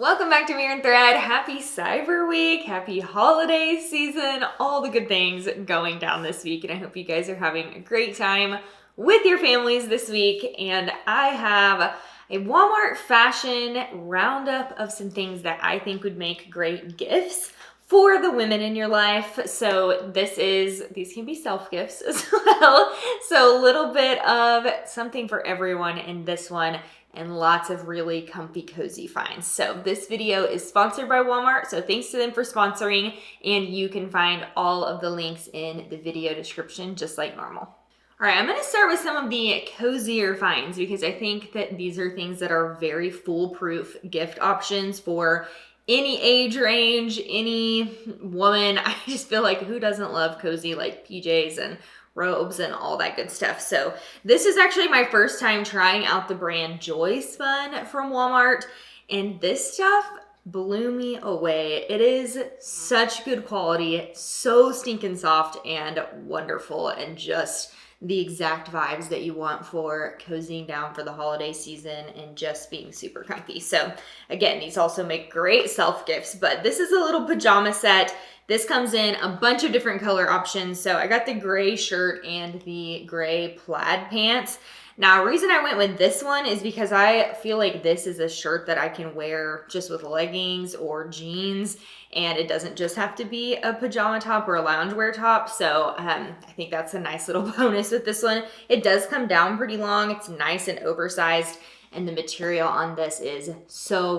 Welcome back to Mirror and Thread. Happy Cyber Week, happy holiday season, all the good things going down this week. And I hope you guys are having a great time with your families this week. And I have a Walmart fashion roundup of some things that I think would make great gifts for the women in your life. So these can be self-gifts as well. So a little bit of something for everyone in this one, and lots of really comfy, cozy finds. So this video is sponsored by Walmart, so thanks to them for sponsoring, and you can find all of the links in the video description just like normal. All right, I'm gonna start with some of the cozier finds because I think that these are things that are very foolproof gift options for any age range, any woman. I just feel like who doesn't love cozy like PJs and robes and all that good stuff. So this is actually my first time trying out the brand Joyspun from Walmart, and this stuff blew me away. It is such good quality, so stinking soft and wonderful, and just the exact vibes that you want for cozying down for the holiday season and just being super comfy. So again, these also make great self gifts, but this is a little pajama set. This comes in a bunch of different color options. So I got the gray shirt and the gray plaid pants. Now, the reason I went with this one is because I feel like this is a shirt that I can wear just with leggings or jeans, and it doesn't just have to be a pajama top or a loungewear top. So I think that's a nice little bonus with this one. It does come down pretty long. It's nice and oversized, and the material on this is so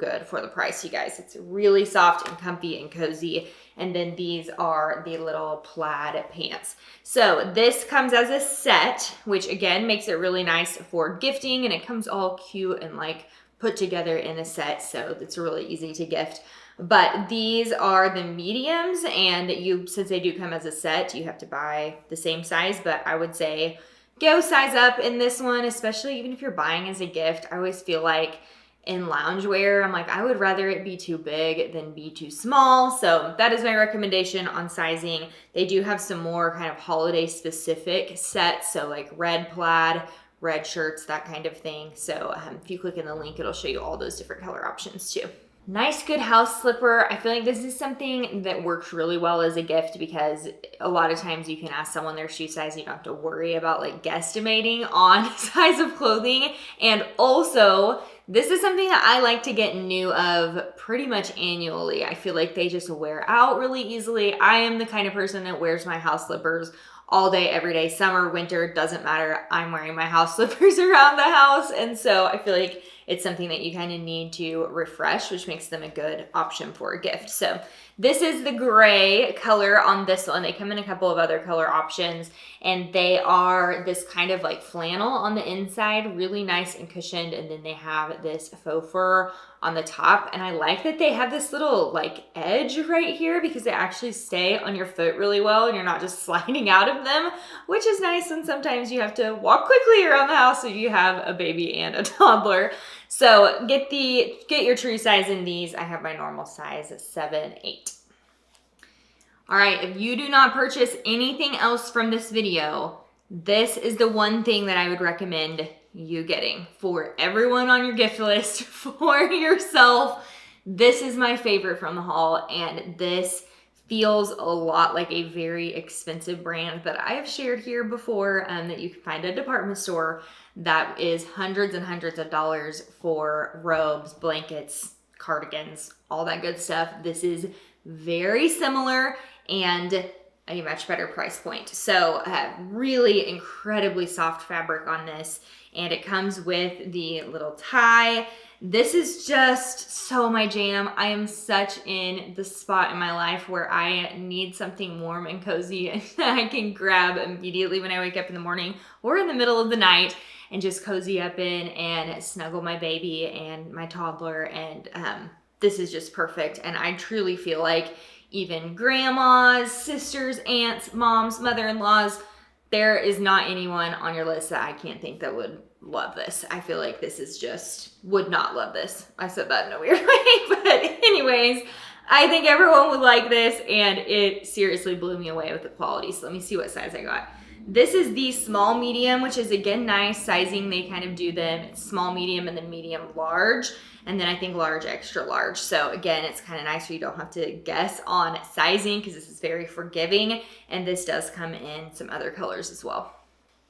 good for the price, you guys. It's really soft and comfy and cozy. And then these are the little plaid pants. So this comes as a set, which again makes it really nice for gifting, and it comes all cute and like put together in a set, so it's really easy to gift. But these are the mediums, and since they do come as a set, you have to buy the same size, but I would say go size up in this one, especially even if you're buying as a gift. I always feel like in loungewear, I'm like, I would rather it be too big than be too small. So that is my recommendation on sizing. They do have some more kind of holiday specific sets. So like red plaid, red shirts, that kind of thing. So if you click in the link, it'll show you all those different color options too. Nice, good house slipper. I feel like this is something that works really well as a gift because a lot of times you can ask someone their shoe size. You don't have to worry about like guesstimating on size of clothing. And also, this is something that I like to get new of pretty much annually. I feel like they just wear out really easily. I am the kind of person that wears my house slippers all day, every day, summer, winter, doesn't matter. I'm wearing my house slippers around the house. And so I feel like it's something that you kind of need to refresh, which makes them a good option for a gift. So this is the gray color on this one. They come in a couple of other color options, and they are this kind of like flannel on the inside, really nice and cushioned. And then they have this faux fur on the top. And I like that they have this little like edge right here because they actually stay on your foot really well and you're not just sliding out of them, which is nice. And sometimes you have to walk quickly around the house if you have a baby and a toddler. So get your true size in these. I have my normal size, 7, 8. All right, if you do not purchase anything else from this video, this is the one thing that I would recommend you getting for everyone on your gift list, for yourself. This is my favorite from the haul, and this feels a lot like a very expensive brand that I have shared here before, that you can find at a department store that is hundreds and hundreds of dollars for robes, blankets, cardigans, all that good stuff. This is very similar and a much better price point. So really incredibly soft fabric on this, and it comes with the little tie. This is just so my jam. I am such in the spot in my life where I need something warm and cozy and I can grab immediately when I wake up in the morning or in the middle of the night and just cozy up in and snuggle my baby and my toddler. And this is just perfect. And I truly feel like even grandmas, sisters, aunts, moms, mother-in-laws, there is not anyone on your list that I can't think that would love this. I feel like this is just, would not love this. I said that in a weird way, but anyways, I think everyone would like this, and it seriously blew me away with the quality. So let me see what size I got. This is the small medium, which is again nice sizing. They kind of do them. It's small medium and then medium large. And then I think large, extra large. So again, it's kind of nice so you don't have to guess on sizing because this is very forgiving. And this does come in some other colors as well.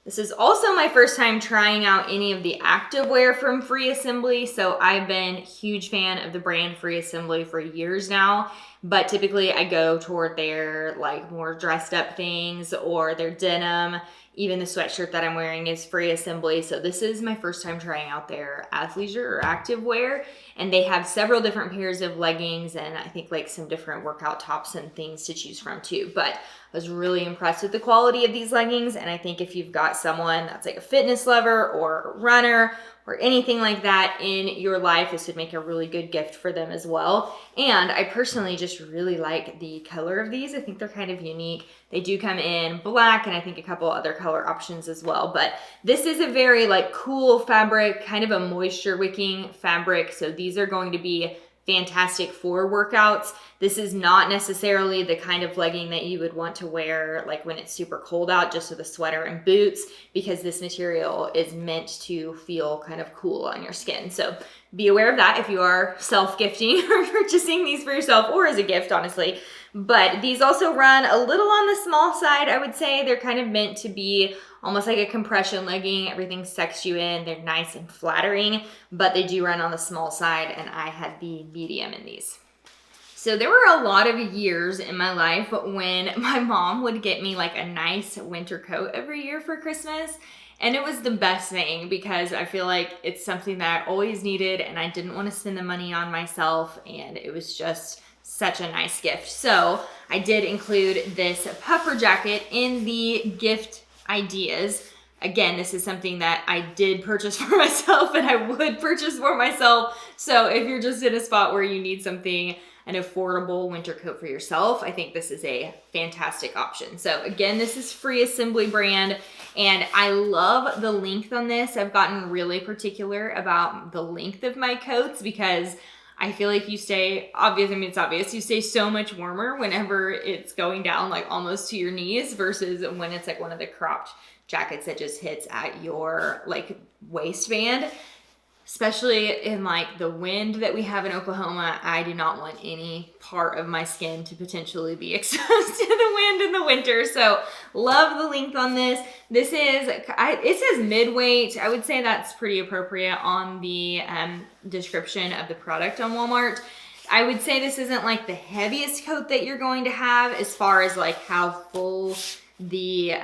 This is also my first time trying out any of the activewear from Free Assembly. So I've been a huge fan of the brand Free Assembly for years now, but typically I go toward their like more dressed up things or their denim. Even the sweatshirt that I'm wearing is Free Assembly. So this is my first time trying out their athleisure or activewear. And they have several different pairs of leggings and I think like some different workout tops and things to choose from too. But I was really impressed with the quality of these leggings. And I think if you've got someone that's like a fitness lover or a runner or anything like that in your life, this would make a really good gift for them as well. And I personally just really like the color of these. I think they're kind of unique. They do come in black and I think a couple other color options as well. But this is a very like cool fabric, kind of a moisture wicking fabric. So these are going to be fantastic for workouts. This is not necessarily the kind of legging that you would want to wear like when it's super cold out, just with a sweater and boots, because this material is meant to feel kind of cool on your skin. So be aware of that if you are self-gifting or purchasing these for yourself or as a gift, honestly. But these also run a little on the small side, I would say. They're kind of meant to be almost like a compression legging. Everything sucks you in. They're nice and flattering, but they do run on the small side, and I had the medium in these. So there were a lot of years in my life when my mom would get me like a nice winter coat every year for Christmas. And it was the best thing because I feel like it's something that I always needed and I didn't want to spend the money on myself. And it was just such a nice gift. So I did include this puffer jacket in the gift ideas. Again, this is something that I did purchase for myself and I would purchase for myself. So if you're just in a spot where you need something, an affordable winter coat for yourself, I think this is a fantastic option. So again, this is Free Assembly brand and I love the length on this. I've gotten really particular about the length of my coats because I feel like you stay, it's obvious, you stay so much warmer whenever it's going down like almost to your knees versus when it's like one of the cropped jackets that just hits at your like waistband. Especially in like the wind that we have in Oklahoma, I do not want any part of my skin to potentially be exposed to the wind in the winter. So love the length on this. This is, it says mid-weight. I would say that's pretty appropriate on the description of the product on Walmart. I would say this isn't like the heaviest coat that you're going to have as far as like how full the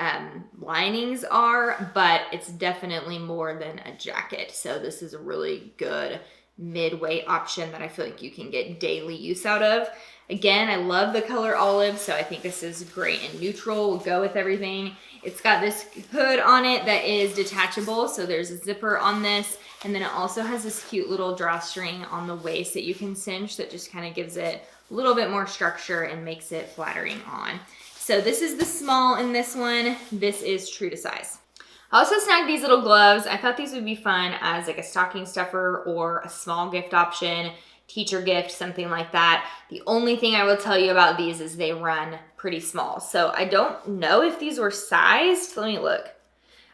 linings are, but it's definitely more than a jacket. So this is a really good mid-weight option that I feel like you can get daily use out of. Again, I love the color olive, so I think this is great and neutral. Will go with everything. It's got this hood on it that is detachable, so there's a zipper on this, and then it also has this cute little drawstring on the waist that you can cinch that just kind of gives it a little bit more structure and makes it flattering on. So this is the small in this one. This is true to size. I also snagged these little gloves. I thought these would be fun as like a stocking stuffer or a small gift option, teacher gift, something like that. The only thing I will tell you about these is they run pretty small. So I don't know if these were sized. Let me look.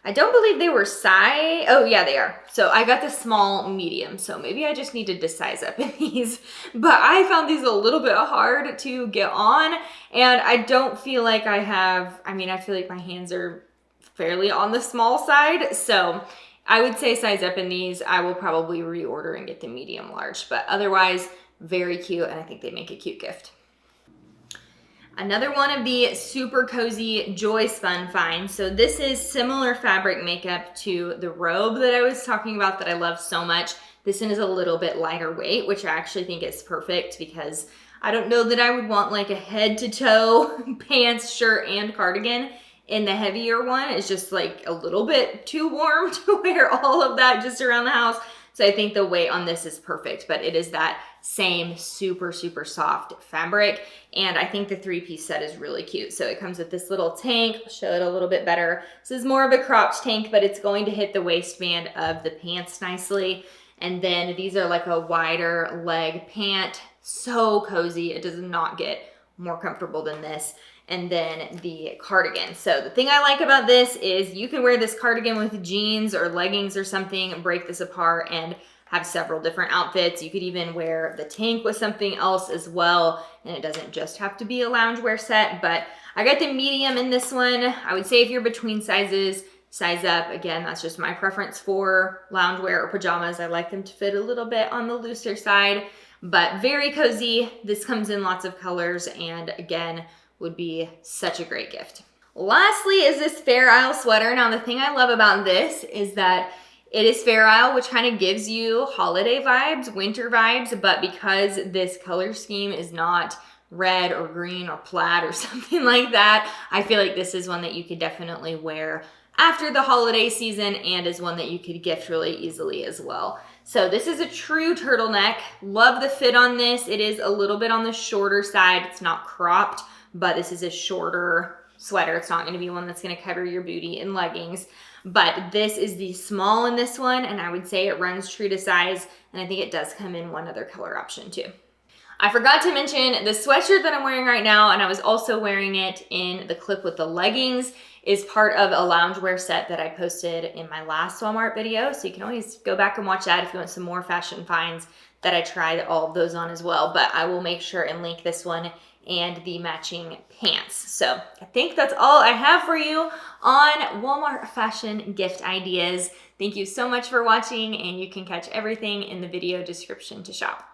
I don't believe they were size. Oh yeah, they are. So I got the small medium. So maybe I just needed to size up in these, but I found these a little bit hard to get on. And I don't feel like I feel like my hands are fairly on the small side. So I would say size up in these. I will probably reorder and get the medium large, but otherwise very cute. And I think they make a cute gift. Another one of the super cozy Joy Spun finds. So this is similar fabric makeup to the robe that I was talking about that I love so much. This one is a little bit lighter weight, which I actually think is perfect because I don't know that I would want like a head to toe pants, shirt, and cardigan in the heavier one. It's just like a little bit too warm to wear all of that just around the house. So I think the weight on this is perfect, but it is that same super, super soft fabric. And I think the 3-piece set is really cute. So it comes with this little tank. I'll show it a little bit better. This is more of a cropped tank, but it's going to hit the waistband of the pants nicely. And then these are like a wider leg pant. So cozy. It does not get more comfortable than this. and then the cardigan. So the thing I like about this is you can wear this cardigan with jeans or leggings or something and break this apart and have several different outfits. You could even wear the tank with something else as well, and it doesn't just have to be a loungewear set, but I got the medium in this one. I would say if you're between sizes, size up. Again, that's just my preference for loungewear or pajamas. I like them to fit a little bit on the looser side, but very cozy. This comes in lots of colors and again, would be such a great gift. Lastly is this Fair Isle sweater. Now the thing I love about this is that it is Fair Isle, which kind of gives you holiday vibes, winter vibes, but because this color scheme is not red or green or plaid or something like that, I feel like this is one that you could definitely wear after the holiday season and is one that you could gift really easily as well. So this is a true turtleneck. Love the fit on this. It is a little bit on the shorter side. It's not cropped, but this is a shorter sweater. It's not going to be one that's going to cover your booty in leggings. But this is the small in this one, and I would say it runs true to size, and I think it does come in one other color option too. I forgot to mention the sweatshirt that I'm wearing right now, and I was also wearing it in the clip with the leggings, is part of a loungewear set that I posted in my last Walmart video. So you can always go back and watch that if you want some more fashion finds that I tried all of those on as well. But I will make sure and link this one and the matching pants. So I think that's all I have for you on Walmart fashion gift ideas. Thank you so much for watching, and you can catch everything in the video description to shop.